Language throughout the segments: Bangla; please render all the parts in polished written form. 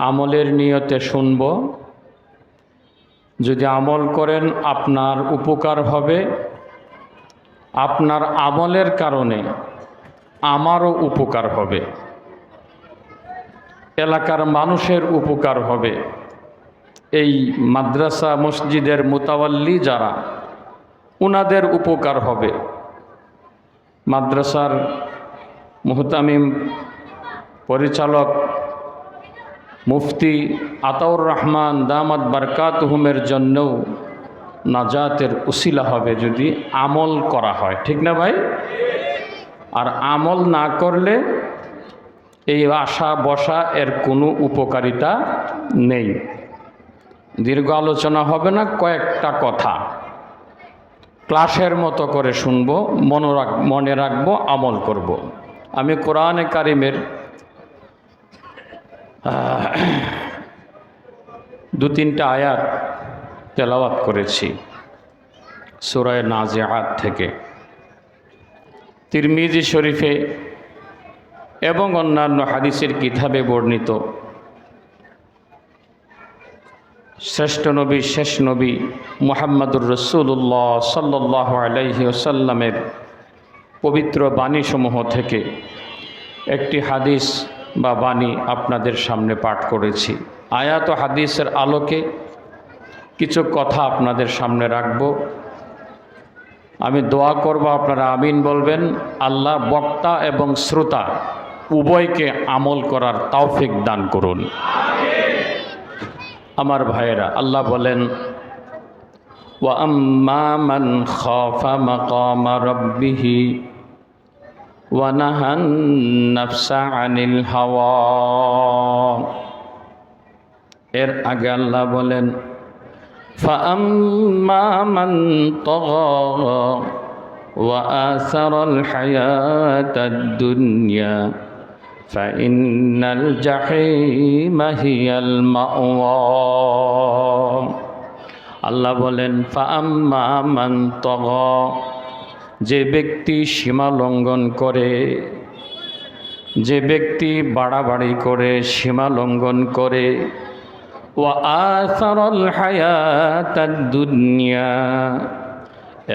আমলের নিয়তে শুনব। যদি আমল করেন আপনার উপকার হবে, আপনার আমলের কারণে আমারও উপকার হবে, এলাকার মানুষের উপকার হবে। এই মাদ্রাসা মসজিদের মুতাওয়াল্লি যারা, উনাদের উপকার হবে। মাদ্রাসার মুহতামিম পরিচালক মুফতি আতাউর রহমান দামাত বারকাতুহুমের জন্যও নাজাতের উসিলা হবে যদি আমল করা হয়, ঠিক না ভাই? আর আমল না করলে এই আশা বসা এর কোনো উপকারিতা নেই। দীর্ঘ আলোচনা হবে না, কয়েকটা কথা ক্লাসের মতো করে শুনব, মনে রাখবো, আমল করব। আমি কোরআনে কারিমের দু তিনটা আয়াত তেলাওয়াত করেছি সূরা নাজিআত থেকে। তিরমিজি শরীফে এবং অন্যান্য হাদিসের কিতাবে বর্ণিত শ্রেষ্ঠ নবী শেষ নবী মুহাম্মদুর রাসূলুল্লাহ সাল্লাল্লাহু আলাইহি ওয়াসাল্লামের পবিত্র বাণীসমূহ থেকে একটি হাদিস বা বাণী আপনাদের সামনে পাঠ করেছি। আয়াত ও হাদিসের আলোকে কিছু কথা আপনাদের সামনে রাখব। আমি দোয়া করব, আপনারা আমিন বলবেন। আল্লাহ বক্তা এবং শ্রোতা উভয়কে আমল করার তৌফিক দান করুন। আমার ভাইয়েরা, আল্লাহ বলেন, ওয়া আম্মা মান খাফা মাকামা রাব্বিহি ওয়া নাহান নাফসা আনিল হাওয়া। এর আগে আল্লাহ বলেন, ফা আম্মা মান তাগা ওয়া আসারাল হায়াতাদ দুনিয়া ফাইন্নাল জাহিমা হিয়াল মাওয়া। আল্লাহ বলেন, ফা আম্মা মান তাগা, যে ব্যক্তি সীমা লঙ্ঘন করে, যে ব্যক্তি বাড়াবাড়ি করে, সীমা লঙ্ঘন করে, ওয়া আসারাল হায়াতাদ দুনিয়া,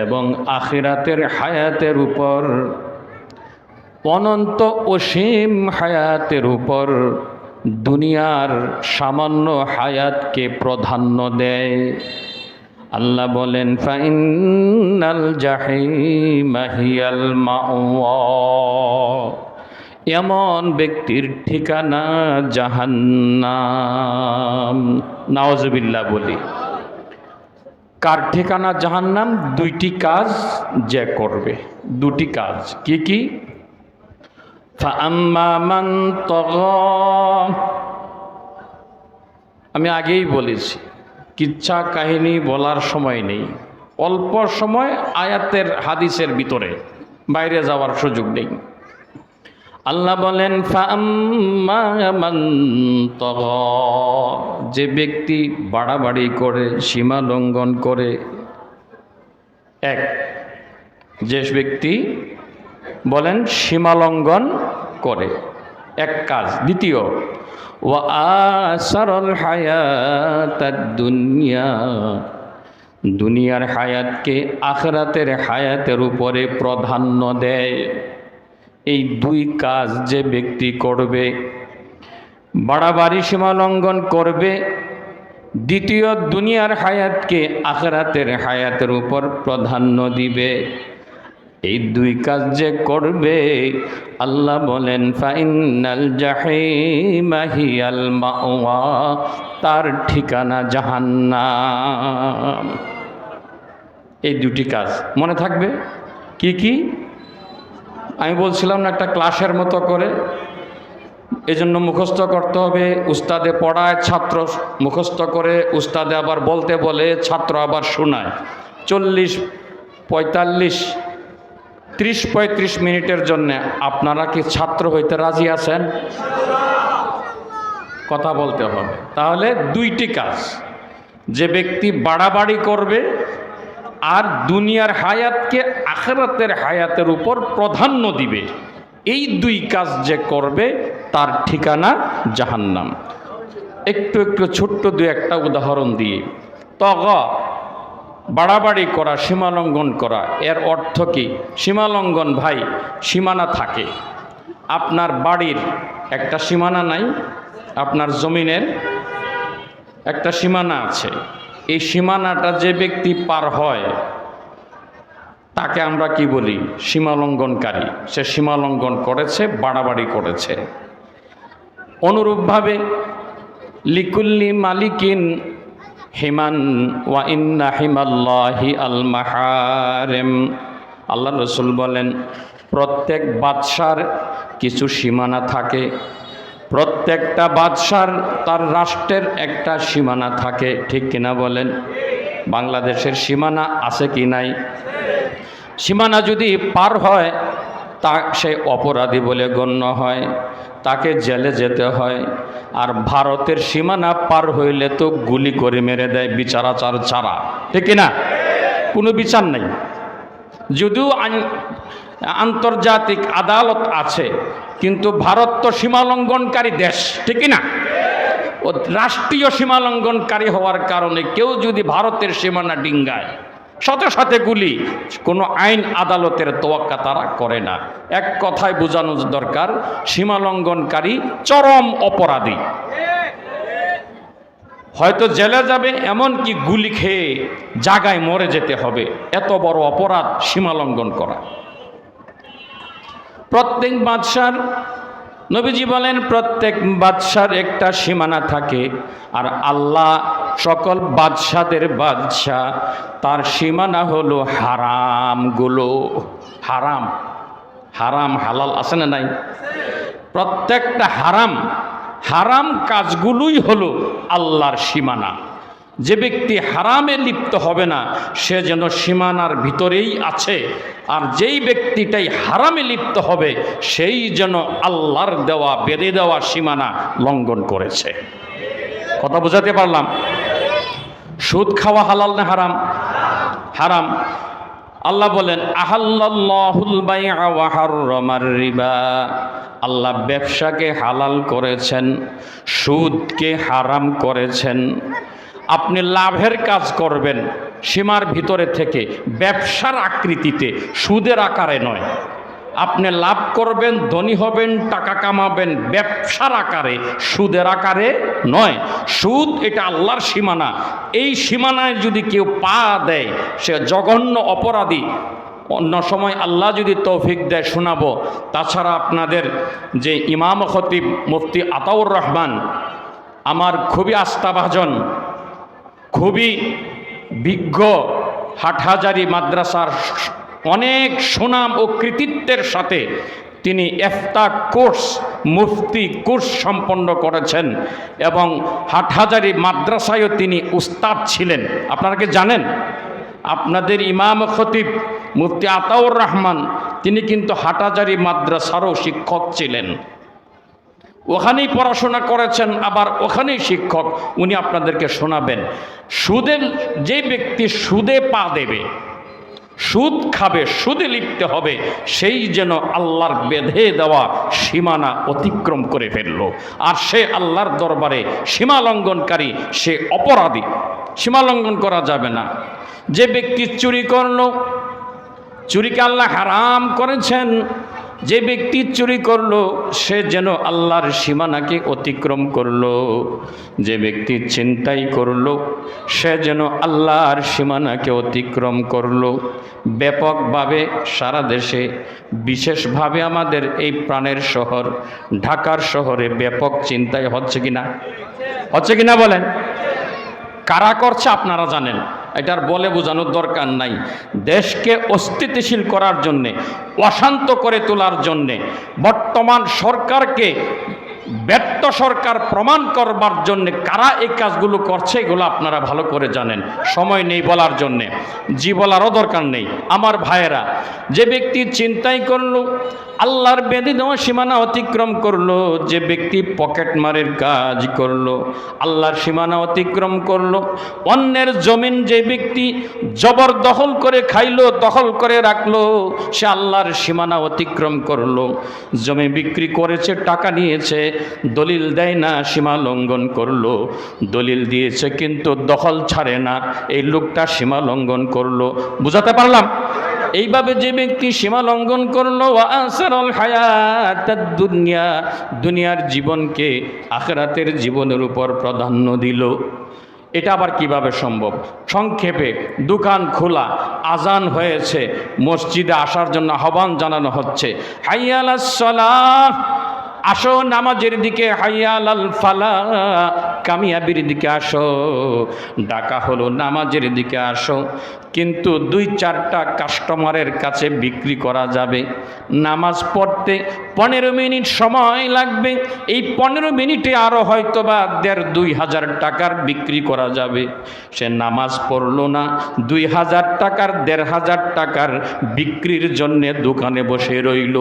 এবং আখিরাতের হায়াতের উপর, অনন্ত অসীম হায়াতের উপর দুনিয়ার সামান্য হায়াতকে প্রাধান্য দেয়। আল্লাহ বলেন, ফাইন্নাল জাহিমা হিয়াল মাওয়া, এমন ব্যক্তির ঠিকানা জাহান্নাম। নাউজুবিল্লাহ বলি। কার ঠিকানা জাহান্নাম? দুইটি কাজ যে করবে, দুটি কাজ। কি কি? ফাআম্মা মান তাগা, আমি আগেই বলেছি, কিচ্ছা কাহিনী বলার সময় নেই, অল্প সময় আয়াতের হাদিসের ভিতরে, বাইরে যাওয়ার সুযোগ নেই। আল্লাহ বলেন, ফাআম্মা মান তাগা, যে ব্যক্তি বাড়াবাড়ি করে, সীমা লঙ্ঘন করে। এক, যে ব্যক্তি বলেন সীমা লঙ্ঘন করে, এক কাজ। দ্বিতীয়, ওয়া আসারাল হায়াতাদ দুনিয়া, দুনিয়ার হায়াতকে আখিরাতের হায়াতের উপরে প্রাধান্য দেয়। এই দুই কাজ যে ব্যক্তি করবে, বাড়াবাড়ি সীমা লঙ্ঘন করবে, দ্বিতীয় দুনিয়ার হায়াতকে আখিরাতের হায়াতের উপর প্রাধান্য দিবে, এই দুই কাজ যে করবে, আল্লাহ বলেন, ফাইন্নাল জাহিমা হিয়াল মাওয়া, তার ঠিকানা জাহান্নাম। এই দুটি কাজ মনে থাকবে। কি কি? আমি বলছিলাম না, একটা ক্লাসের মতো করে, এজন্য মুখস্থ করতে হবে। উস্তাদে পড়ায়, ছাত্র মুখস্থ করে, উস্তাদে আবার বলতে বলে, ছাত্র আবার শোনায়। 30-35 মিনিটের জন্য আপনারা কি ছাত্র হইতে রাজি আছেন? কথা বলতে হবে। তাহলে দুইটি কাজ, যে ব্যক্তি বাড়াবাড়ি করবে আর দুনিয়ার হায়াতকে আখিরাতের হায়াতের উপর প্রাধান্য দিবে, এই দুই কাজ যে করবে তার ঠিকানা জাহান্নাম। একটু একটু ছোট্ট দু একটা উদাহরণ দিয়ে। তগা বাড়াবাড়ি করা, সীমালঙ্ঘন করা, এর অর্থ কি? সীমালঙ্ঘন ভাই, সীমানা থাকে। আপনার বাড়ির একটা সীমানা নাই, আপনার জমিনের একটা সীমানা আছে। এই সীমানাটা যে ব্যক্তি পার হয় তাকে আমরা কি বলি? সীমালঙ্ঘনকারী। সে সীমালঙ্ঘন করেছে, বাড়াবাড়ি করেছে। অনুরূপভাবে লিকুল্লি মালিকিন হিমান ওয়া ইন্না হিমাল্লাহি আল মাহারিম। আল্লাহ রসুল বলেন, প্রত্যেক বাদশার কিছু সীমানা থাকে। প্রত্যেকটা বাদশার তার রাষ্ট্রের একটা সীমানা থাকে, ঠিক কিনা বলেন? বাংলাদেশের সীমানা আছে কি নাই? সীমানা যদি পার হয় তা সে অপরাধী বলে গণ্য হয়, তাকে জেলে যেতে হয়। আর ভারতের সীমানা পার হইলে তো গুলি করে মেরে দেয় বিচারাচার ছাড়া, ঠিক কিনা? কোনো বিচার নেই। যদিও আন্তর্জাতিক আদালত আছে, কিন্তু ভারত তো সীমালঙ্ঘনকারী দেশ, ঠিক না? ও রাষ্ট্রীয় সীমালঙ্ঘনকারী হওয়ার কারণে কেউ যদি ভারতের সীমানা ডিঙ্গায়, সাথে সাথে গুলি। কোনো আইন আদালতের তোয়াক্কা তারা করে না। এক কথায় বোঝানো দরকার, সীমালঙ্ঘনকারী চরম অপরাধী। হয়তো জেলে যাবে, এমনকি গুলি খেয়ে জায়গায় মরে যেতে হবে। এত বড় অপরাধ সীমালঙ্ঘন করা। প্রত্যেক বাদশার, নবীজি বলেন, প্রত্যেক বাদশার একটা সীমানা থাকে। আর আল্লাহ সকল বাদশাদের বাদশা, তার সীমানা হলো হারামগুলো। হারাম, হারাম হালাল আছে না নাই? প্রত্যেকটা হারাম, হারাম কাজগুলোই হলো আল্লাহর সীমানা। যে ব্যক্তি হারামে লিপ্ত হবে না, সে যেন সীমানার ভিতরেই আছে। আর যেই ব্যক্তিটাই হারামে লিপ্ত হবে, সেই যেন আল্লাহর দেওয়া, বেঁধে দেওয়া সীমানা লঙ্ঘন করেছে। কথা বোঝাতে পারলাম? সুদ খাওয়া হালাল না হারাম? হারাম। আল্লাহ বলেন, আহাল্লাল্লাহুল বাইআ ওয়া হাররামার রিবা। আল্লাহ ব্যবসাকে হালাল করেছেন, সুদকে হারাম করেছেন। আপনি লাভের কাজ করবেন সীমার ভিতরে থেকে, ব্যবসার আকৃতিতে, সুদের আকারে নয়। আপনি লাভ করবেন, ধনী হবেন, টাকা কামাবেন ব্যবসার আকারে, সুদের আকারে নয়। সুদ এটা আল্লাহর সীমানা। এই সীমানায় যদি কেউ পা দেয়, সে জঘন্য অপরাধী। অন্য সময় আল্লাহ যদি তৌফিক দেয় শোনাবো। তাছাড়া আপনাদের যে ইমাম খতিব মুফতি আতাউর রহমান, আমার খুবই আস্থাভাজন, খুবই বিজ্ঞ, হাটহাজারী মাদ্রাসার অনেক সুনাম ও কৃতিত্বের সাথে তিনি ইফতা কোর্স, মুফতি কোর্স সম্পন্ন করেছেন এবং হাটহাজারী মাদ্রাসায়ও তিনি উস্তাদ ছিলেন। আপনারা কি জানেন? আপনাদের ইমাম খতিব মুফতি আতাউর রহমান, তিনি কিন্তু হাটহাজারী মাদ্রাসারও শিক্ষক ছিলেন। ওখানেই পড়াশোনা করেছেন, আবার ওখানেই শিক্ষক। উনি আপনাদেরকে শোনাবেন। সুদের, যে ব্যক্তি সুদে পা দেবে, সুদ খাবে, সুদে লিপ্ত হবে, সেই যেন আল্লাহর বেঁধে দেওয়া সীমানা অতিক্রম করে ফেলল। আর সে আল্লাহর দরবারে সীমালঙ্ঘনকারী, সে অপরাধী। সীমালঙ্ঘন করা যাবে না। যে ব্যক্তি চুরি করল, চুরিকে আল্লাহ হারাম করেছেন। যে ব্যক্তি চুরি করল, সে যেন আল্লাহর সীমানাকে অতিক্রম করল। যে ব্যক্তি ছিনতাই করল, সে যেন আল্লাহর সীমানাকে অতিক্রম করল। ব্যাপকভাবে সারা দেশে, বিশেষভাবে আমাদের এই প্রাণের শহর ঢাকার শহরে ব্যাপক ছিনতাই হচ্ছে কিনা? হচ্ছে কিনা বলেন? কারা করছে আপনারা জানেন, এটার বলে বোঝানোর দরকার নাই। দেশকে অস্থিতিশীল করার জন্যে, অশান্ত করে তোলার জন্যে, বর্তমান সরকারকে ব্যর্থ সরকার প্রমাণ করবার জন্যে কারা এই কাজগুলো করছে, এগুলো আপনারা ভালো করে জানেন। সময় নেই বলার জন্যে, জি বলারও দরকার নেই। আমার ভাইয়েরা, যে ব্যক্তি চিন্তাই করলো, আল্লাহর বেঁধে দেওয়া সীমানা অতিক্রম করলো, যে ব্যক্তি পকেট মারের কাজ করলো, আল্লাহর সীমানা অতিক্রম করলো। অন্যের জমিন যে ব্যক্তি জবরদখল করে খাইলো, দখল করে রাখলো, সে আল্লাহর সীমানা অতিক্রম করলো। জমি বিক্রি করেছে, টাকা নিয়েছে, দলিল দলিল দেয় না, সীমা লঙ্ঘন করলো। দলিল দিয়েছে কিন্তু দখল ছাড়ে না, এই লোকটা সীমা লঙ্ঘন করলো। বুঝাতে পারলাম? এইভাবে যে ব্যক্তি সীমা লঙ্ঘন করলো, ওয়াসারাল হায়াতাদ দুনিয়া, দুনিয়ার জীবনকে আখিরাতের জীবনের উপর প্রাধান্য দিল। এটা আবার কিভাবে সম্ভব? সংক্ষেপে, দোকান খোলা, আজান হয়েছে, মসজিদে আসার জন্য আহ্বান জানানো হচ্ছে, হাইয়া আলাস সালাহ, আসো নামাজের দিকে, হাইয়া আলাল ফালাহ, কামিয়াবির দিকে আসো। ডাকা হলো নামাজের দিকে আসো, কিন্তু 2-4টা কাস্টমারের কাছে বিক্রি করা যাবে। নামাজ পড়তে 15 মিনিট সময় লাগবে, এই 15 মিনিটে আরও হয়তো বা 1,500-2,000 টাকার বিক্রি করা যাবে। সে নামাজ পড়লো না, 2,000 টাকার 1,500 টাকার বিক্রির জন্যে দোকানে বসে রইল।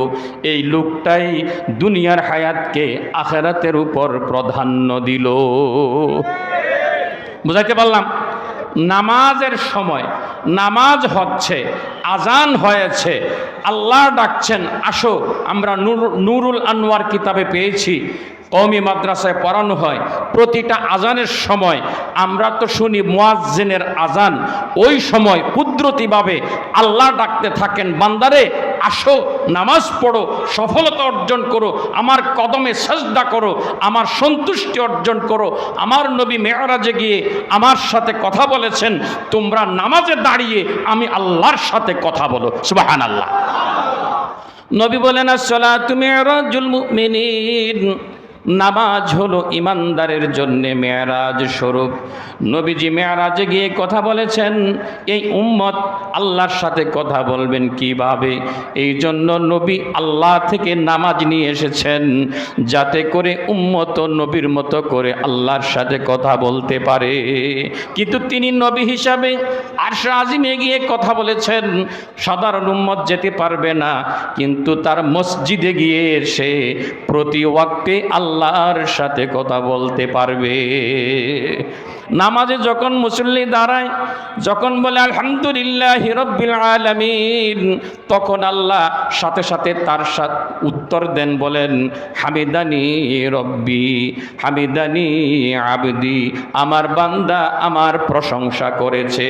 এই লোকটাই দুনিয়ার হায়াতকে আখিরাতের উপর প্রাধান্য দিল। বুঝাইতে পারলাম? নামাজের সময়, নামাজ হচ্ছে, আজান হয়েছে, আল্লাহ ডাকছেন, আসো। আমরা নুরুল আনোয়ার কিতাবে পেয়েছি, কওমি মাদ্রাসায় পড়ানো হয়, প্রতিটা আজানের সময় আমরা তো শুনি মুয়াজ্জিনের আজান, ওই সময় কুদরতিভাবে আল্লাহ ডাকতে থাকেন, বান্দারে আসো, নামাজ পড়ো, সফলতা অর্জন করো, আমার কদমে সাজদা করো, আমার সন্তুষ্টি অর্জন করো। আমার নবী মেরাজে গিয়ে আমার সাথে কথা বলেছেন, তোমরা নামাজে দাঁড়িয়ে আমি আল্লাহর সাথে কথা বলো। সুবহানাল্লাহ। নবী বলেন, আসসালাতু মিরাজুল মুমিনিন, নামাজ হলো ইমানদারের জন্য মেরাজ স্বরূপ। নবীজি মেরাজে গিয়ে কথা বলেছেন, এই উম্মত আল্লাহর সাথে কথা বলবেন কিভাবে? এই জন্য নবী আল্লাহ থেকে নামাজ নিয়ে এসেছেন, যাতে করে উম্মত নবীর মতো করে আল্লাহর সাথে কথা বলতে পারে। কিন্তু তিনি নবী হিসাবে আরশে আজিমে গিয়ে কথা বলেছেন, সাধারণ উম্মত যেতে পারবে না, কিন্তু তার মসজিদে গিয়ে সে প্রতি ওয়াক্তে আল্লাহর সাথে কথা বলতে পারবে। নামাজে যখন মুসল্লি দাঁড়ায়, যখন বলে আলহামদুলিল্লাহি রাব্বিল আলামিন, তখন আল্লাহ সাথে সাথে তার সাথে উত্তর দেন, বলেন হামিদানি রব্বি হামিদানি আবদি, আমার বান্দা আমার প্রশংসা করেছে।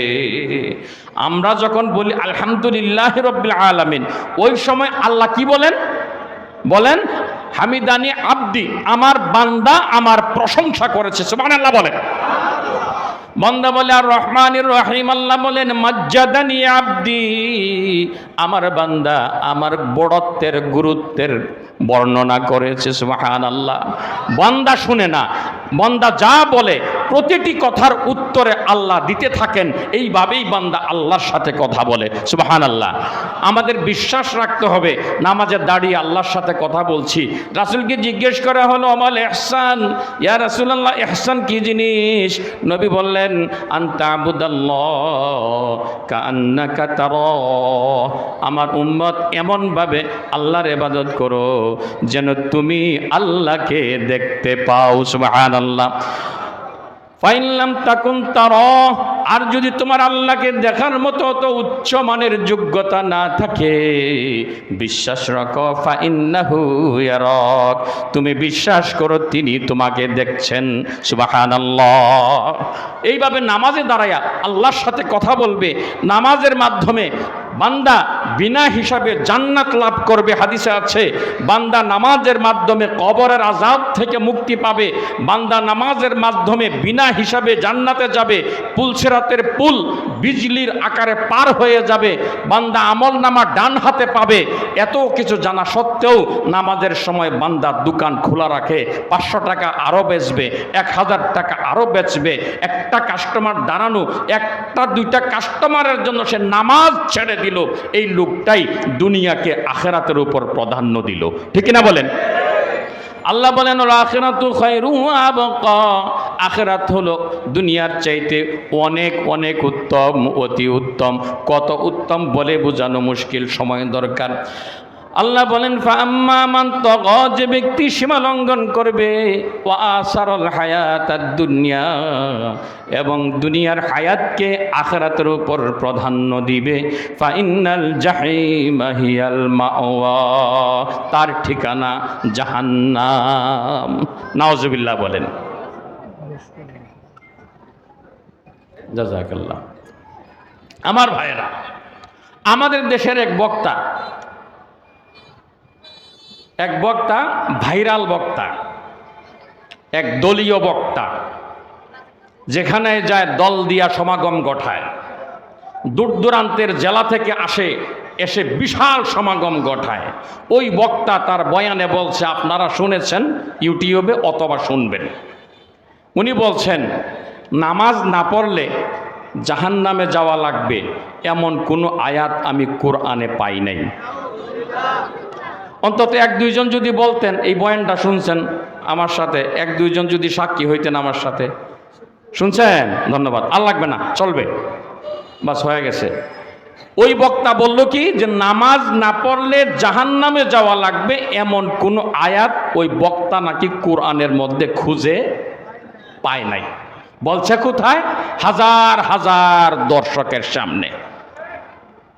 আমরা যখন বলি আলহামদুলিল্লাহি রাব্বিল আলামিন, ওই সময় আল্লাহ কি বলেন? বলেন হামিদানি আবদি, আমার বান্দা আমার প্রশংসা করেছে। সুবহানাল্লাহ বলেন। বান্দা বলে আর রহমানির রহিম, আল্লাহ বলেন মাজ্জাদানি আবদি, আমার বান্দা আমার বড়ত্বের গুরুত্বের বর্ণনা করেছে। সুবহানাল্লাহ। বান্দা শুনে না, বান্দা যা বলে প্রতিটি কথার উত্তরে আল্লাহ দিতে থাকেন, এইভাবেই বান্দা আল্লাহর সাথে কথা বলে। সুবহানাল্লাহ। আমাদের বিশ্বাস রাখতে হবে, নামাজে দাঁড়িয়ে আল্লাহর সাথে কথা বলছি। রাসূলকে জিজ্ঞেস করা হলো আমাল ইহসান, ইয়া রাসূলুল্লাহ ইহসান কি জিনিস? নবী বললেন আনতা আবুদাল্লাহ কাআন্নাকা তারা, আমার উম্মত এমনভাবে আল্লাহর ইবাদত করো যেন তুমি আল্লাহকে দেখতে পাও। সুবহানাল্লাহ। ফাইন লাম তাকুন তারা, আর যদি তোমার আল্লাহকে দেখার মতো অত উচ্চ মানের যোগ্যতা না থাকে, বিশ্বাস রাখো ফাইন্নাহু ইয়ারাক, তুমি বিশ্বাস করো তিনি তোমাকে দেখছেন। সুবহানাল্লাহ। এইভাবে নামাজে দাঁড়ায়া আল্লাহর সাথে কথা বলবে। নামাজের মাধ্যমে বান্দা বিনা হিসাবে জান্নাত লাভ করবে। হাদিসে আছে, বান্দা নামাজের মাধ্যমে কবরের আযাব থেকে মুক্তি পাবে। বান্দা নামাজের মাধ্যমে বিনা হিসাবে জান্নাতে যাবে। পুলসিরাতের পুল বিজলির আকারে পার হয়ে যাবে। বান্দা আমলনামা ডান হাতে পাবে। এত কিছু জানা সত্ত্বেও নামাজের সময় বান্দা দোকান খোলা রাখে, 500 টাকা আরও বেচবে, 1000 টাকা আরও বেচবে। একটা কাস্টমার দাঁড়ানো, 1-2টা কাস্টমারের জন্য সে নামাজ ছেড়ে দিল। এই লোকটাই দুনিয়াকে আখিরাতের উপর প্রাধান্য দিল। ঠিক না বলেন? আল্লাহ বলেন আখিরাতু খায়রু ওয়া আবকা, আখিরাত হলো দুনিয়ার চাইতে অনেক অনেক উত্তম, অতি উত্তম। কত উত্তম বলে বোঝানো মুশকিল, সময় দরকার। আল্লাহ বলেন ফাআম্মা মান তাগা, যে ব্যক্তি সীমা লঙ্ঘন করবে, ওয়া আসারাল হায়াতাদ দুনিয়া, এবং দুনিয়ার হায়াতকে আখিরাতের উপর প্রাধান্য দিবে, ফাইন্নাল জাহিমা হিয়াল মাওয়া, তার ঠিকানা জাহান্নাম। নাউজুবিল্লাহ বলেন। জাযাকাল্লাহ। আমার ভাইয়েরা, আমাদের দেশের এক বক্তা ভাইরাল বক্তা, এক দলীয় বক্তা, যেখানে যায় দল দিয়া সমাগম ঘটায়, দূর দূরান্তের জেলা থেকে এসে বিশাল সমাগম ঘটায়। ওই বক্তা তার বয়ানে বলছে, আপনারা শুনেছেন ইউটিউবে অথবা শুনবেন, উনি বলছেন নামাজ না পড়লে জাহান্নামে যাওয়া লাগবে এমন কোনো আয়াত আমি কোরআনে পাই নাই। অন্তত এক দুইজন যদি বলতেন, এই বয়ানটা শুনছেন আমার সাথে, এক দুইজন যদি সাক্ষী হইতেন আমার সাথে। শুনছেন? ধন্যবাদ। আর লাগবে না, চলবে, বাস হয়ে গেছে। ওই বক্তা বলল কি, যে নামাজ না পড়লে জাহান্নামে যাওয়া লাগবে এমন কোনো আয়াত ওই বক্তা নাকি কোরআনের মধ্যে খুঁজে পায় নাই। বলছে কোথায়? হাজার হাজার দর্শকের সামনে।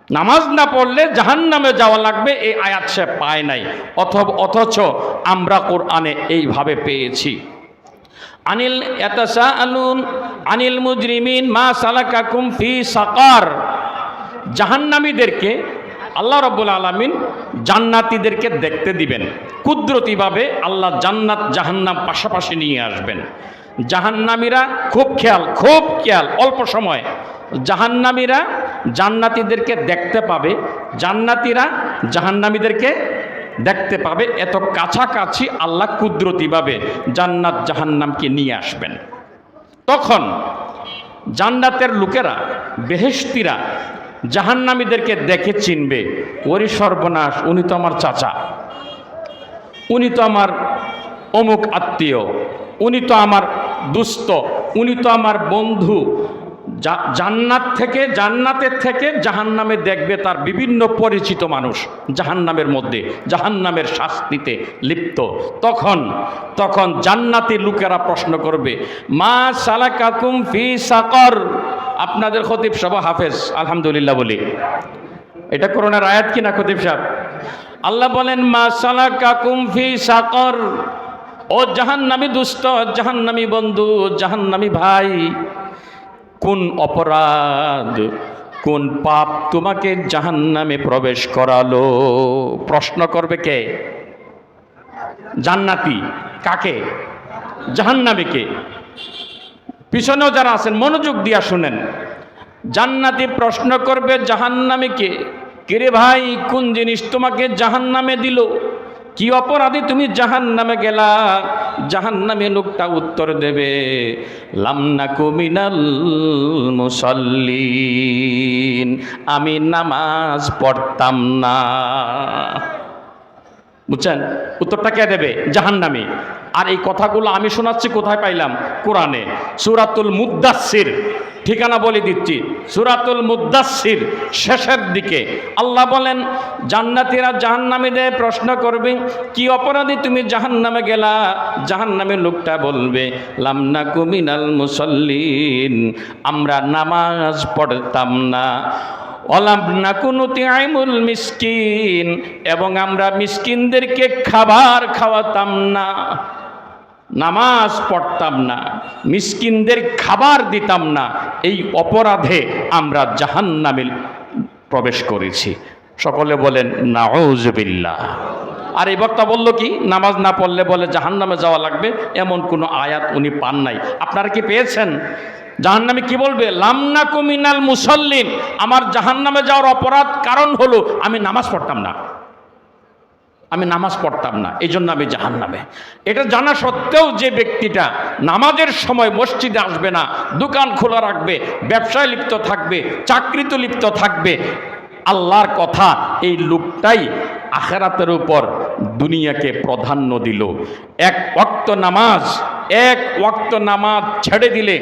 নামাজ না পড়লে জাহান্নামে যাওয়া লাগবে এই আয়াত সে পায় নাই, অথচ আমরা কোরআনে এইভাবে পেয়েছি। আনিল ইয়াতাসাআলুন আনিল মুজরিমিন মা সালাকাকুম ফি সাকার। জাহান্নামীদেরকে আল্লাহ রাব্বুল আলামিন জান্নাতীদেরকে দেখতে দিবেন কুদরতিভাবে। আল্লাহ জান্নাত জাহান্নাম পাশাপাশি নিয়ে আসবেন। জাহান্নামীরা খুব খেয়াল, অল্প সময় জাহান্নামীরা জান্নাতীদেরকে দেখতে পাবে, জান্নাতীরা জাহান্নামীদেরকে দেখতে পাবে। এত কাছাকাছি আল্লাহ কুদরতিভাবে জান্নাত জাহান্নামকে নিয়ে আসবেন। তখন জান্নাতের লোকেরা, বেহেশতিরা জাহান্নামীদেরকে দেখে চিনবে, ওরে সর্বনাশ, উনি তো আমার চাচা, উনি তো আমার অমুক আত্মীয়, উনি তো আমার দুস্থ, উনি তো আমার বন্ধু। জান্নাতের থেকে জাহান্নামে দেখবে তার বিভিন্ন পরিচিত মানুষ জাহান্নামের মধ্যে, জাহান্নামের শাস্তিতে লিপ্ত। তখন জান্নাতি লোকেরা প্রশ্ন করবে, মা সালাকাকুম ফি সাকর। আপনাদের খতিব সাহেব হাফেজ, আলহামদুলিল্লাহ বলি, এটা কোরআনের আয়াত কিনা খতিব সাহেব? আল্লাহ বলেন মা সালাকাকুম ফি সাকর। ও জাহান্নামী দুষ্ট, জাহান্নামী বন্ধু, জাহান্নামী ভাই, কোন অপরাধ, কোন পাপ তোমাকে জাহান্নামে প্রবেশ করালো? প্রশ্ন করবে কে? জান্নাতি। কাকে? জাহান্নামীকে। পিছনেও যারা আছেন মনোযোগ দিয়া শুনেন। জান্নাতি প্রশ্ন করবে জাহান্নামীকে, কিরে ভাই, কোন জিনিস তোমাকে জাহান্নামে দিল? কি অপরাধে তুমি জাহান্নামে গেলা? জাহান্নামে লোকটা উত্তর দেবে, লাম নাকু মিনাল মুসাল্লিন, আমি নামাজ পড়তাম না। বুঝছেন? উত্তরটা কে দেবে? জাহান্নামী। আর এই কথাগুলো আমি শোনাচ্ছি কোথায় পাইলাম? কোরআনে, সূরাতুল মুদ্দাসসির। ঠিকানা বলে দিচ্ছি, সূরাতুল মুদ্দাসসির শেষের দিকে আল্লাহ বলেন, জান্নাতীরা জাহান্নামীদের প্রশ্ন করবে, কি অপরাধে তুমি জাহান্নামে গেলা? জাহান্নামের লোকটা বলবে, লাম নাকু মিনাল মুসাল্লিন, আমরা নামাজ পড়তাম না। ওয়ালাম নাকু নুতিআইমুল মিসকিন, এবং আমরা মিসকিনদেরকে খাবার খাওয়াতাম না। নামাজ পড়তাম না, মিসকিনদের খাবার দিতাম না, এই অপরাধে আমরা জাহান্নামে প্রবেশ করেছি। সকলে বলেন নাউযুবিল্লাহ। আর এই বক্তা বলল কি, নামাজ না পড়লে বলে জাহান্নামে যাওয়া লাগবে এমন কোনো আয়াত উনি পান নাই। আপনারা কি পেয়েছেন? জাহান্নামী কি বলবে? লাম নাকু মিনাল মুসাল্লিন, আমার জাহান্নামে যাওয়ার অপরাধ কারণ হলো আমি নামাজ পড়তাম না, এই জন্য আমি জাহান্নামে। এটা জানা সত্ত্বেও যে ব্যক্তিটা নামাজের সময় মসজিদে আসবে না, দোকান খোলা রাখবে, ব্যবসায় লিপ্ত থাকবে, চাকরিতে লিপ্ত থাকবে, আল্লাহর কথা, এই লোকটাই আখিরাতের উপর দুনিয়াকে প্রাধান্য দিল। এক ওয়াক্ত নামাজ ছেড়ে দিলে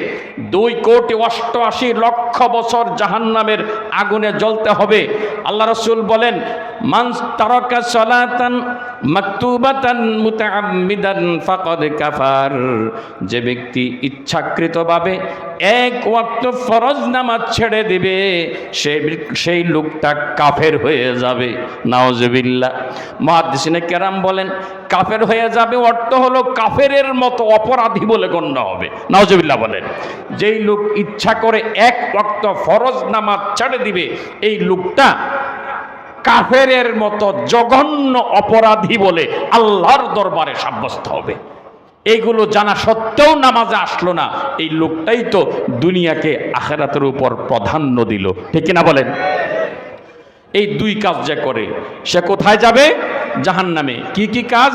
2,88,00,000 বছর জাহান্নামের আগুনে জ্বলতে হবে। আল্লাহ রাসূল বলেন, মান তারাকা সালাতান মাকতুবাতান মুতাআম্মিদান ফাকাদ কাফার, যে ব্যক্তি ইচ্ছাকৃতভাবে এক ওয়াক্ত ফরজ নামাজ ছেড়ে দিবে সেই লোকটা কাফের হয়ে যাবে। নাউজুবিল্লাহ। মুহাদ্দিসিনে কেরাম বলেন কাফের হয়ে যাবে অর্থ হলো কাফেরের মতো অপরাধী বলে গণ্য হবে। নাউজুবিল্লাহ বলেন। যেই লোক ইচ্ছা করে এক ওয়াক্ত ফরজ নামাজ ছেড়ে দিবে এই লোকটা কাফেরের মতো জঘন্য অপরাধী বলে আল্লাহর দরবারে সাব্যস্ত হবে। এইগুলো জানা সত্ত্বেও নামাজে আসলো না, এই লোকটাই তো দুনিয়াকে আখিরাতের উপর প্রাধান্য দিল। ঠিক কিনা বলেন? এই দুই কাজ যে করে সে কোথায় যাবে? জাহান্নামে। কি কি কাজ?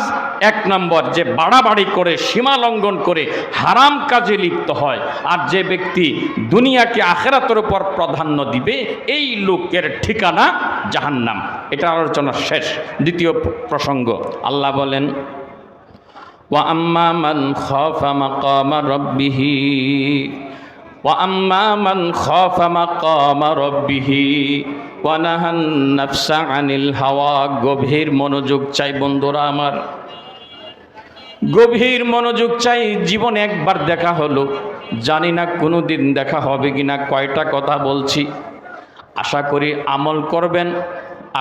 এক নম্বর, যে বাড়াবাড়ি করে সীমা লঙ্ঘন করে হারাম কাজে লিপ্ত হয়, আর যে ব্যক্তি দুনিয়াকে আখিরাতের উপর প্রাধান্য দিবে এই লোকের ঠিকানা জাহান্নাম। এটা আলোচনা শেষ। দ্বিতীয় প্রসঙ্গ, আল্লাহ বলেন ওয়া আম্মা মান খাফা মাকামা রাব্বিহি ওয়া আম্মা মান খাফা মাকামা রাব্বিহি ওয়া নাহান নাফসা আনিল হাওয়া। গভীর মনোযোগ চাই বন্ধুরা আমার, গভীর মনোযোগ চাই। জীবনে একবার দেখা হলো, জানি না কোনো দিন দেখা হবে কিনা। কয়টা কথা বলছি, আশা করি আমল করবেন,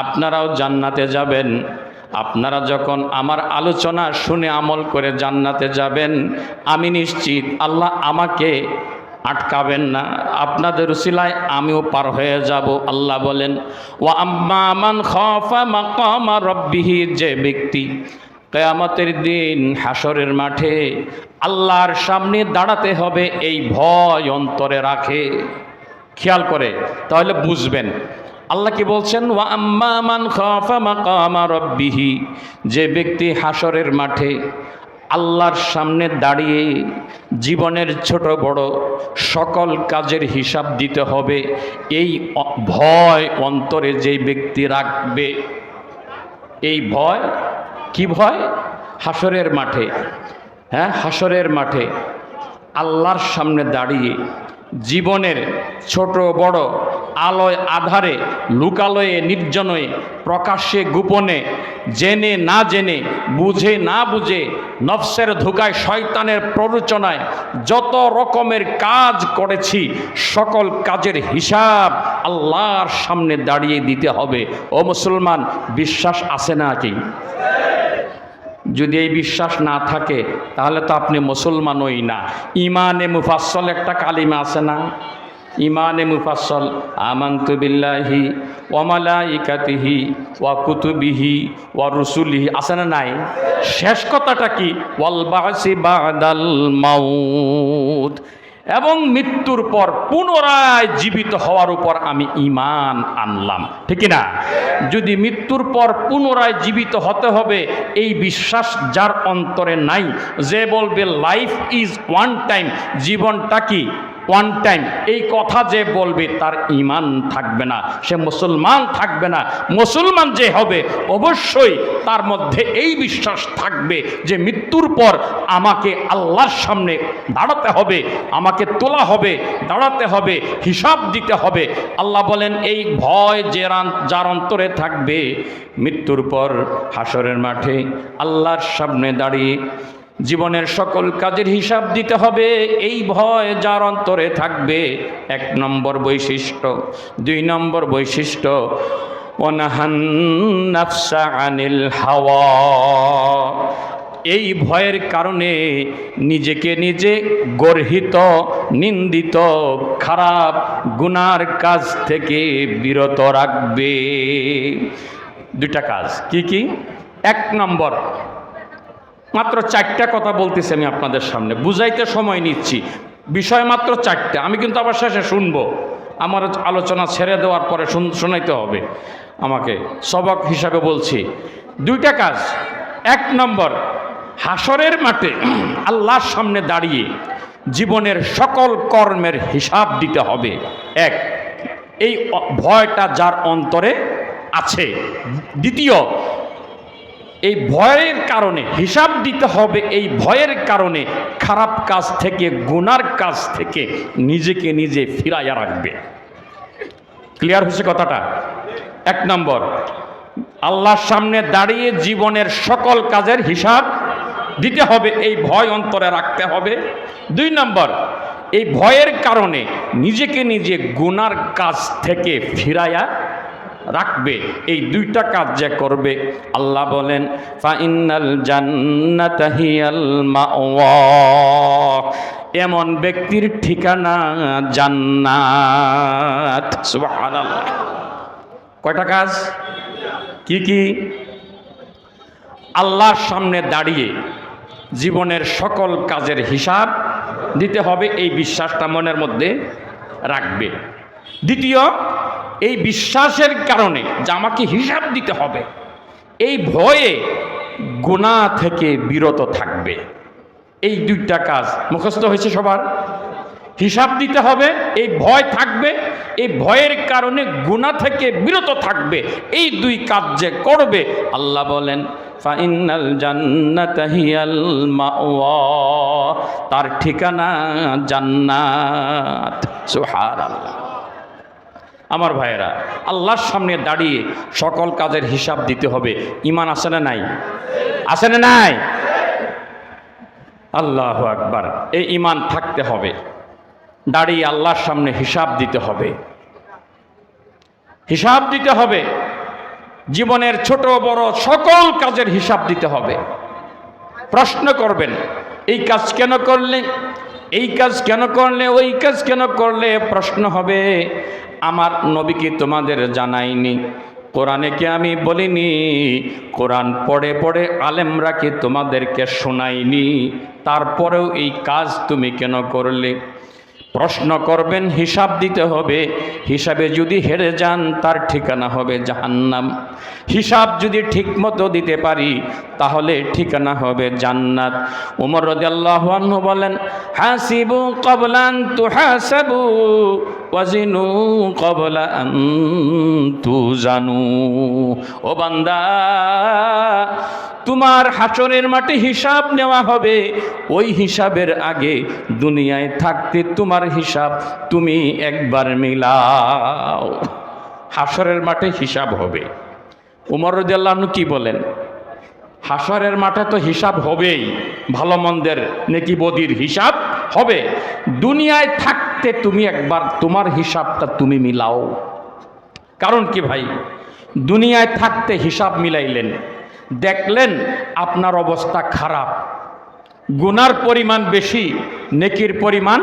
আপনারাও জান্নাতে যাবেন। আপনারা যখন আমার আলোচনা শুনে আমল করে জান্নাতে যাবেন, আমি নিশ্চিত আল্লাহ আমাকে আটকাবেন না, আপনাদের উসিলায় আমিও পার হয়ে যাব। আল্লাহ বলেন ওয়া আম্মা মান খাফা মাকামা রাব্বিহি, যে ব্যক্তি কিয়ামতের দিন হাসরের মাঠে আল্লাহর সামনে দাঁড়াতে হবে এই ভয় অন্তরে রাখে, খেয়াল করে তাহলে বুঝবেন। আল্লাহ কি বলছেন? ওয়া আম্মা মান খাফা মাকামা রাব্বিহি, যে ব্যক্তি হাসরের মাঠে আল্লাহর সামনে দাঁড়িয়ে জীবনের ছোট বড় সকল কাজের হিসাব দিতে হবে, এই ভয় অন্তরে যে ব্যক্তি রাখবে, এই ভয় কি ভয়? হাসরের মাঠে, হ্যাঁ হাসরের মাঠে আল্লাহর সামনে দাঁড়িয়ে জীবনের ছোট বড় আলোয় আধারে, লুকালয়ে নির্জনে, প্রকাশ্যে গোপনে, জেনে না জেনে, বুঝে না বুঝে, নফসের ধোঁকায় শয়তানের প্ররোচনায় যত রকমের কাজ করেছি সকল কাজের হিসাব আল্লাহর সামনে দাঁড়িয়ে দিতে হবে। ও মুসলমান, বিশ্বাস আছে নাকি? যদি এই বিশ্বাস না থাকে তাহলে তো আপনি মুসলমানই না। ইমানে মুফাসসল একটা কালিমা আছে না? ইমানে মুফাসসল, আমানতু বিল্লাহি ওয়া মালাইকাতিহি ওয়া কুতুবিহি ওয়া রুসুলিহি, আছে না নাই? শেষ কথাটা কি? ওয়াল বা'সি বা'দাল মাউত, এবং মৃত্যুর পর পুনরায় জীবিত হওয়ার উপর আমি ঈমান আনলাম। ঠিক না? যদি মৃত্যুর পর পুনরায় জীবিত হতে হবে এই বিশ্বাস যার অন্তরে নাই, যে বলবে লাইফ ইজ ওয়ান টাইম, জীবনটা কি ওয়ান টাইম, এই কথা যে বলবে তার ঈমান থাকবে না, সে মুসলমান থাকবে না। মুসলমান যে হবে অবশ্যই তার মধ্যে এই বিশ্বাস থাকবে যে মৃত্যুর পর আমাকে আল্লাহর সামনে দাঁড়াতে হবে, আমাকে তোলা হবে, দাঁড়াতে হবে, হিসাব দিতে হবে। আল্লাহ বলেন এই ভয় যার অন্তরে থাকবে, মৃত্যুর পর হাসরের মাঠে আল্লাহর সামনে দাঁড়িয়ে জীবনের সকল কাজের হিসাব দিতে হবে, এই ভয় যার অন্তরে থাকবে, এক নম্বর বৈশিষ্ট্য। দুই নম্বর বৈশিষ্ট্য, ওয়ানাহান নাফসা আনিল হাওয়া, এই ভয়ের কারণে নিজেকে নিজে গর্হিত, নিন্দিত, খারাপ গুনার কাজ থেকে বিরত রাখবে। দুইটা কাজ কি কি? এক নম্বর, মাত্র চারটা কথা বলতেছি আমি আপনাদের সামনে, বুঝাইতে সময় নিচ্ছি, বিষয় মাত্র চারটা। আমি কিন্তু আবার শেষে শুনবো, আমার আলোচনা ছেড়ে দেওয়ার পরে শোনাইতে হবে আমাকে, সবক হিসাবে বলছি। দুইটা কাজ। এক নম্বর, হাসরের মাঠে আল্লাহর সামনে দাঁড়িয়ে জীবনের সকল কর্মের হিসাব দিতে হবে। এক, এই ভয়টা যার অন্তরে আছে। দ্বিতীয়, এই ভয়ের কারণে হিসাব দিতে হবে, এই ভয়ের কারণে খারাপ কাজ থেকে, গুনার কাজ থেকে নিজেকে নিজে ফিরাইয়া রাখবে। ক্লিয়ার হয়েছে কথাটা? এক নম্বর। আল্লাহর সামনে দাঁড়িয়ে জীবনের সকল কাজের হিসাব দিতে হবে, এই ভয় অন্তরে রাখতে হবে। 2 নম্বর, এই ভয়ের কারণে নিজেকে নিজে গুনার কাজ থেকে ফিরায়া রাখবে। এই 2টা কাজ যে করবে, আল্লাহ বলেন ফাইনাল জান্নাতা হিয়াল মাওয়া, এমন ব্যক্তির ঠিকানা জান্নাত। সুবহানাল্লাহ। কয়টা কাজ? কি কি? আল্লাহর সামনে দাঁড়িয়ে জীবনের সকল কাজের হিসাব দিতে হবে, এই বিশ্বাসটা মনের মধ্যে রাখবে। দ্বিতীয়, এই বিশ্বাসের কারণে যে আমাকে হিসাব দিতে হবে, এই ভয়ে গুনাহ থেকে বিরত থাকবে। এই 2টা কাজ মুখস্থ হয়েছে সবার? হিসাব দিতে হবে, এই ভয় থাকবে, এই ভয়ের কারণে গুনাহ থেকে বিরত থাকবে। এই 2 কাজ যে করবে, আল্লাহ বলেন ফাইনাল জান্নাতা হিয়াল মাওয়া, তার ঠিকানা জান্নাত। সুবহানাল্লাহ। আমার ভাইয়েরা, আল্লাহর সামনে দাঁড়িয়ে সকল কাজের হিসাব দিতে হবে। ঈমান আছে না নাই? আছে না নাই? আল্লাহু আকবার। এই ঈমান থাকতে হবে, দাঁড়িয়ে আল্লাহর সামনে হিসাব দিতে হবে। হিসাব দিতে হবে, জীবনের ছোট বড় সকল কাজের হিসাব দিতে হবে। প্রশ্ন করবেন, এই কাজ কেন করলে, এই কাজ কেন করলে, ওই কাজ কেন করলে? প্রশ্ন হবে, আমার নবীকে তোমাদের জানাইনি? কোরআনে কি আমি বলিনি? কোরআন পড়ে পড়ে আলেমরা কি তোমাদেরকে শোনায়নি? তারপরেও এই কাজ তুমি কেন করলে? প্রশ্ন করবেন, হিসাব দিতে হবে। হিসাবে যদি হেরে যান, তার ঠিকানা হবে জাহান্নাম। হিসাব যদি ঠিকমতো দিতে পারি, তাহলে ঠিকানা হবে জান্নাত। ওমর রাদিয়াল্লাহু আনহু বলেন, হাসিবু ক্বাবলা আন তুহাসাবু ওয়াজিনু ক্বাবলা আন তুজানু। ও বান্দা, তোমার হাসরের মাঠে হিসাব নেওয়া হবে। ওই হিসাবের আগে দুনিয়ায় থাকতে তোমার হিসাব তুমি একবার মিলাও। হাসরের মাঠে হিসাব হবে। ওমর রাদিয়াল্লাহু আনহু কি বলেন? হাসরের মাঠে তো হিসাব হবেই, ভালো মন্দের নেকি বদির হিসাব হবে। দুনিয়ায় থাকতে তুমি একবার তোমার হিসাবটা তুমি মিলাও। কারণ কি ভাই? দুনিয়ায় থাকতে হিসাব মিলাইলেন, দেখলেন আপনার অবস্থা খারাপ, গুনার পরিমাণ বেশি, নেকির পরিমাণ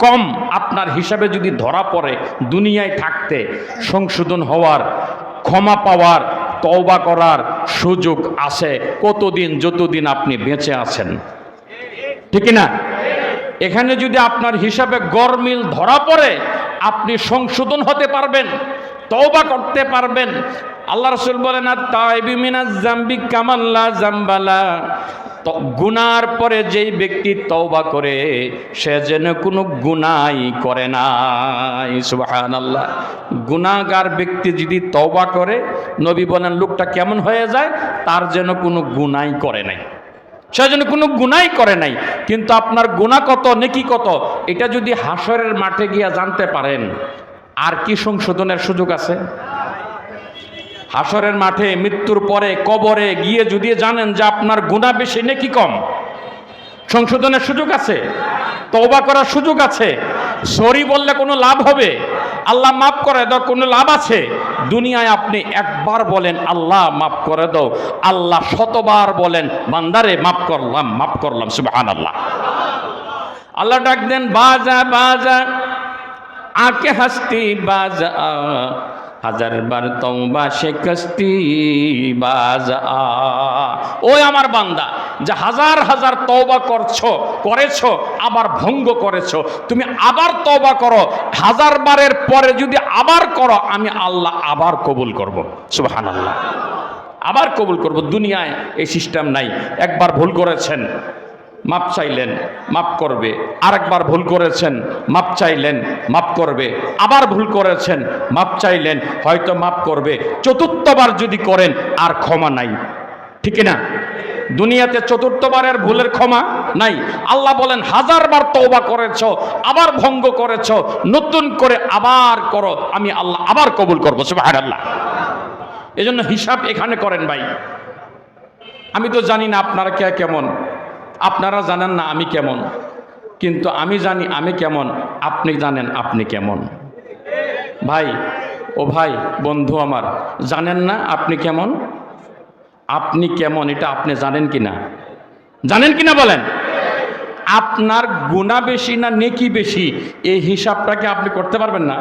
কম। আপনার হিসাবে যদি ধরা পড়ে, দুনিয়ায় থাকতে সংশোধন হওয়ার, ক্ষমা পাওয়ার, তওবা করার সুযোগ আছে কতদিন? যতদিন আপনি বেঁচে আছেন, ঠিক না? এখানে যদি আপনার হিসাবে গরমিল ধরা পড়ে, আপনি সংশোধন হতে পারবেন, তওবা করতে পারবেন। আল্লাহ রাসূল বলেন, আত-তাইবু মিনাজ যামবি কামান লা যামবালা। গুনার পরে যেই ব্যক্তি তওবা করে, সে যেন কোনো গুনাই করে নাই। সুবহানাল্লাহ। গুনাহগার ব্যক্তি যদি তওবা করে, নবী বলেন লোকটা কেমন হয়ে যায়? তার যেন কোনো গুনাই করে নাই, সে যেন কোনো গুনাই করে নাই। কিন্তু আপনার গুনাহ কত, নেকি কত, এটা যদি হাসরের মাঠে গিয়া জানতে পারেন, আর কি সংশোধনের সুযোগ আছে? হাসরের মাঠে, মৃত্যুর পরে, কবরে গিয়ে যদি জানেন যে আপনার গুনাহ বেশি নেকি কম, সংশোধনের সুযোগ আছে, তওবা করার সুযোগ আছে। সরি বললে কোনো লাভ হবে? আল্লাহ মাফ করে দাও, কোনো লাভ আছে? দুনিয়ায় আপনি একবার বলেন আল্লাহ মাফ করে দাও, আল্লাহ শতবার বলেন বান্দারে মাফ করলাম, মাফ করলাম। সুবহানাল্লাহ। আল্লাহ ডাক দেন, বাজা বাজা আকে হাসতি বাজা, হাজার বার তওবা শিকস্তি বাজা। ওই আমার বান্দা, যে হাজার হাজার তওবা করেছো, আবার ভঙ্গ করেছো, তুমি আবার তওবা করো। 1000 বারের পরে যদি আবার করো, আমি আল্লাহ আবার কবুল করব। সুবহানাল্লাহ। আবার কবুল করব। দুনিয়ায় এই সিস্টেম নাই। একবার ভুল করেছেন, মাপ চাইলেন, মাপ করবে। আরেকবার ভুল করেছেন, মাপ চাইলেন, মাপ করবে। আবার ভুল করেছেন, মাপ চাইলেন, হয়তো মাপ করবে। চতুর্থবার যদি করেন, আর ক্ষমা নাই, ঠিক না? দুনিয়াতে চতুর্থবারের ভুলের ক্ষমা নাই। আল্লাহ বলেন 1000 বার তওবা করেছো, আবার ভঙ্গ করেছো, নতুন করে আবার করো, আমি আল্লাহ আবার কবুল করব। সুবহানাল্লাহ। এজন্য হিসাব এখানে করেন ভাই। আমি তো জানি না আপনারা কে কেমন, আপনারা জানেন না আমি কেমন, কিন্তু আমি জানি আমি কেমন, আপনি জানেন আপনি কেমন। ভাই ও ভাই বন্ধু আমার, জানেন না আপনি কেমন? আপনি কেমন এটা আপনি জানেন কি না? জানেন কি না বলেন? আপনার গুনাহ বেশি না নেকি বেশি, এই হিসাবটাকে আপনি করতে পারবেন না?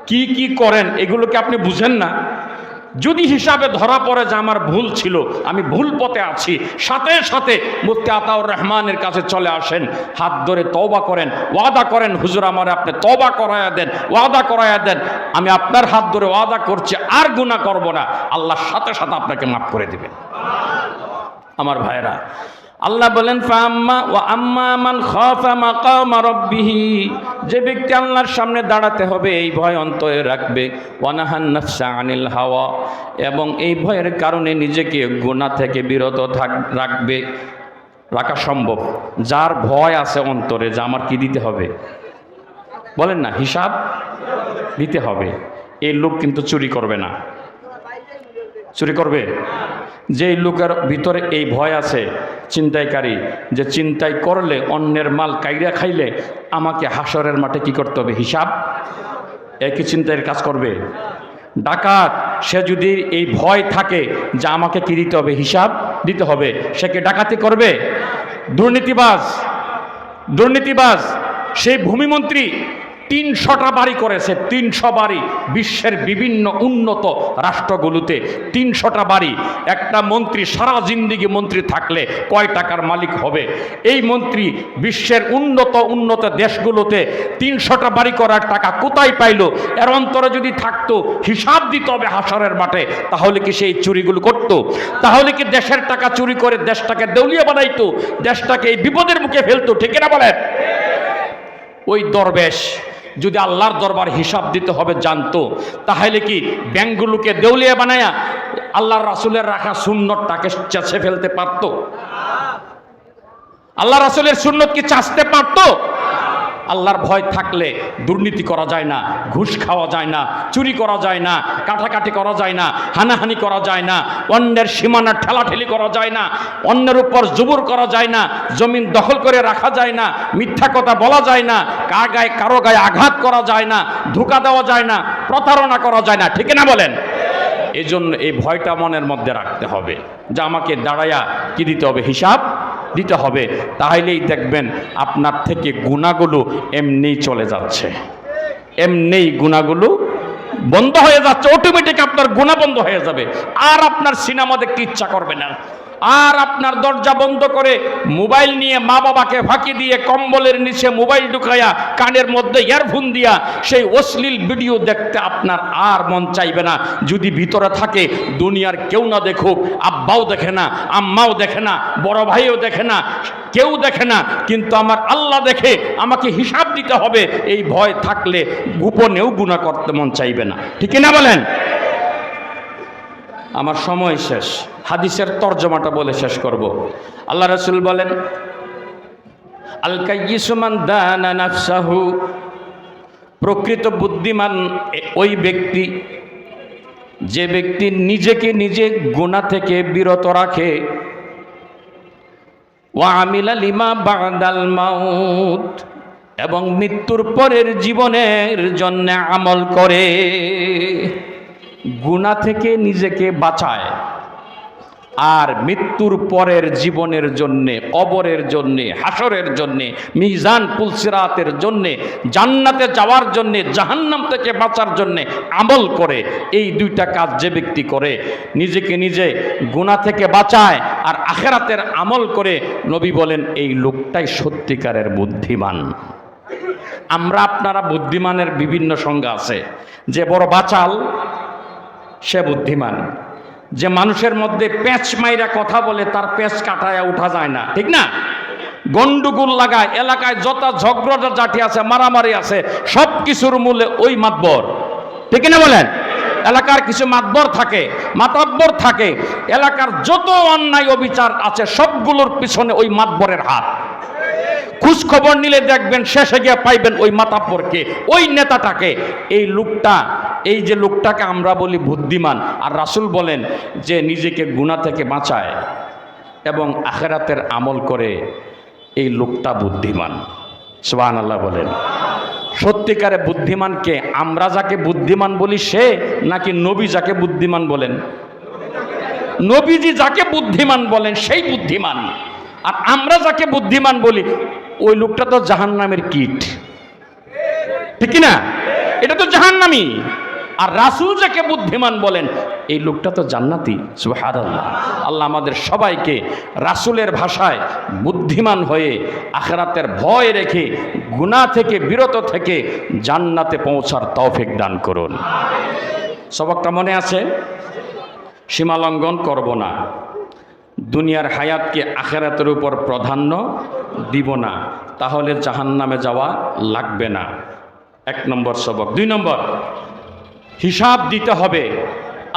কি কি করেন এগুলোকে আপনি বুঝেন না? যদি হিসাবে ধরা পড়ে যে আমার ভুল ছিল, আমি ভুল পথে আছি, সাথে সাথে মুফতি আতাউর রহমানের কাছে চলে আসেন, হাত ধরে তওবা করেন, ওয়াদা করেন হুজুর আমার আপনি তওবা করায়া দেন, ওয়াদা করায়া দেন, আমি আপনার হাত ধরে ওয়াদা করছি আর গুনাহ করব না। আল্লাহর সাথে সাথে আপনাকে মাফ করে দিবেন। আমার ভাইরা, আল্লাহ বলেন ফাম্মা ওয়া আম্মা মান খাফা মাকামা রাব্বিহি, যে ব্যক্তি আল্লাহর সামনে দাঁড়াতে হবে এই ভয় অন্তরে রাখবে, ওয়া নাহান নাফসা আনিল হাওয়া, এবং এই ভয়ের কারণে নিজেকে গুনাহ থেকে বিরত রাখবে। রাখা সম্ভব যার ভয় আছে অন্তরে যে আমার কি দিতে হবে, বলেন না, হিসাব দিতে হবে, এই লোক কিন্তু চুরি করবে না। চুরি করবে? যে লোকের ভিতরে এই ভয় আছে, চিন্তাইকারী, যে চিন্তাই করলে অন্যের মাল কাইরা খাইলে আমাকে হাসরের মাঠে কি করতে হবে, হিসাব, একই চিন্তার কাজ করবে। ডাকাত, সে যদি এই ভয় থাকে যে আমাকে কি দিতে হবে, হিসাব দিতে হবে, সে কি ডাকাতি করবে? দুর্নীতিবাজ সেই ভূমিমন্ত্রী 300টা বাড়ি করেছে, 300 বাড়ি বিশ্বের বিভিন্ন উন্নত রাষ্ট্রগুলোতে, 300টা বাড়ি। একটা মন্ত্রী সারা জিন্দিগি মন্ত্রী থাকলে কয় টাকার মালিক হবে? এই মন্ত্রী বিশ্বের উন্নত দেশগুলোতে 300টা বাড়ি করার টাকা কোথায় পাইল? এর অন্তরে যদি থাকতো হিসাব দিতে হবে হাসরের মাঠে, তাহলে কি সেই চুরিগুলো করতো? তাহলে কি দেশের টাকা চুরি করে দেশটাকে দেউলিয়া বানাইতো, দেশটাকে এই বিপদের মুখে ফেলতো? ঠিক না বলেন? ওই দরবেশ যদি আল্লাহর দরবার হিসাব দিতে হবে জানতো, তাহলে কি ব্যাংকগুলোকে দেউলিয়া বানায়া আল্লাহর রাসূলের রাখা সুন্নতটাকে চেঁচে ফেলতে পারতো? আল্লাহ রাসূলের সুন্নত কি চাচতে পারতো? আল্লাহর ভয় থাকলে দুর্নীতি করা যায় না, ঘুষ খাওয়া যায় না, চুরি করা যায় না, কাটাকাটি করা যায় না, হানাহানি করা যায় না, অন্যের সীমানা ঠেলাঠেলি করা যায় না, অন্যের উপর জুবুর করা যায় না, জমিন দখল করে রাখা যায় না, মিথ্যা কথা বলা যায় না, কারো গায়ে আঘাত করা যায় না, ধোঁকা দেওয়া যায় না, প্রতারণা করা যায় না। ঠিক না বলেন? এই জন্য এই ভয়টা মনের মধ্যে রাখতে হবে যে আমাকে দাঁড়ায়া কি দিতে হবে, হিসাব দিতে হবে। তাহলেই দেখবেন আপনার থেকে গুনাহগুলো এমনিই চলে যাচ্ছে, এমনিই গুনাহগুলো বন্ধ হয়ে যাচ্ছে, অটোমেটিক আপনার গুনাহ বন্ধ হয়ে যাবে। আর আপনার সিনেমা দেখতে ইচ্ছা করবে না, আর আপনার দরজা বন্ধ করে মোবাইল নিয়ে মা বাবাকে ফাঁকি দিয়ে কম্বলের নিচে মোবাইল ঢুকাইয়া কানের মধ্যে ইয়ারফোন দিয়া সেই অশ্লীল ভিডিও দেখতে আপনার আর মন চাইবে না। যদি ভিতরে থাকে দুনিয়ার কেউ না দেখুক, আব্বাও দেখে না, আম্মাও দেখে না, বড় ভাইও দেখে না, কেউ দেখে না, কিন্তু আমার আল্লাহ দেখে, আমাকে হিসাব দিতে হবে, এই ভয় থাকলে গোপনেও গুনাহ করতে মন চাইবে না। ঠিক না বলেন? আমার সময় শেষ, হাদিসের তর্জমাটা বলে শেষ করব। আল্লাহ রাসূল বলেন, আল কাইয়িসু মান দানা নাফসাহু, প্রকৃত বুদ্ধিমান ওই ব্যক্তি যে ব্যক্তি নিজেকে নিজে গুনাহ থেকে বিরত রাখে, ওয়া আমিলা লিমা বাদাল মাউত, এবং মৃত্যুর পরের জীবনের জন্য আমল করে। গুনাহ থেকে নিজেকে বাঁচায় আর মৃত্যুর পরের জীবনের জন্যে, কবরের জন্যে, হাসরের জন্যে, মিজান পুলসিরাতের জন্যে, জান্নাতে যাওয়ার জন্যে, জাহান্নাম থেকে বাঁচার জন্যে আমল করে। এই দুইটা কাজ যে ব্যক্তি করে, নিজেকে নিজে গুনাহ থেকে বাঁচায় আর আখিরাতের আমল করে, নবী বলেন এই লোকটাই সত্যিকারের বুদ্ধিমান। আমরা আপনারা বুদ্ধিমানের বিভিন্ন সংজ্ঞা আছে, যে বড় বাচাল সে বুদ্ধিমান, যে মানুষের মধ্যে পেঁচ মাইরা কথা বলে তার পেঁচ কাটায়া উঠা যায় না, ঠিক না, গন্ডগোল লাগায়, এলাকায় যত ঝগড়া জাতি আছে, মারামারি আছে, সব কিছুর মূলে ওই মাতবর। ঠিক না বলেন? এলাকার কিছু মাতবর থাকে, মাতাব্বর থাকে, এলাকার যত অন্যায় অবিচার আছে সবগুলোর পিছনে ওই মাতবরের হাত। খোঁজ খবর নিলে দেখবেন শেষে গিয়ে পাইবেন ওই মাতাব্বরকে, ওই নেতাটাকে। এই লোকটা, এই যে লোকটাকে আমরা বলি বুদ্ধিমান, আর রাসূল বলেন যে নিজেকে গুনাহ থেকে বাঁচায় এবং আখিরাতের আমল করে, এই লোকটা বুদ্ধিমান। সুবহানাল্লাহ বলেন। সত্যিকারে বুদ্ধিমানকে আমরা যাকে বুদ্ধিমান বলি সে, নাকি নবী যাকে বুদ্ধিমান বলেন? নবীজি যাকে বুদ্ধিমান বলেন সেই বুদ্ধিমান। আর আমরা যাকে বুদ্ধিমান বলি ওই লোকটা তো জাহান্নামের কীট, ঠিক না? এটা তো জাহান্নামী। আর রাসূল যাকে বুদ্ধিমান বলেন এই লোকটা তো জান্নাতি। সুবহানাল্লাহ। আল্লাহ আমাদের সবাইকে রাসূলের ভাষায় বুদ্ধিমান হয়ে আখিরাতের ভয় রেখে গুনাহ থেকে বিরত থেকে জান্নাতে পৌঁছার তৌফিক দান করুন। সবকটা মনে আছে? সীমালঙ্ঘন করব না, দুনিয়ার হায়াতকে আখিরাতের উপর প্রাধান্য দিব না, তাহলে জাহান্নামে যাওয়া লাগবে না। 1 নম্বর সবক। 2 নম্বর, হিসাব দিতে হবে।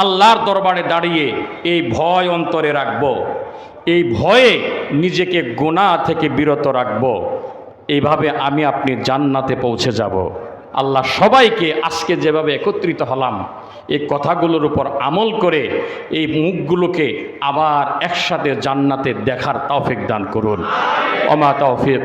আল্লাহর দরবারে দাঁড়িয়ে এই ভয় অন্তরে রাখবো, এই ভয়ে নিজেকে গুনাহ থেকে বিরত রাখবো। এইভাবে আমি আপনি জান্নাতে পৌঁছে যাব। আল্লাহ সবাইকে আজকে যেভাবে একত্রিত হলাম এই কথাগুলোর উপর আমল করে এই মুখগুলোকে আবার একসাথে জান্নাতে দেখার তৌফিক দান করুন। ওমা তৌফিক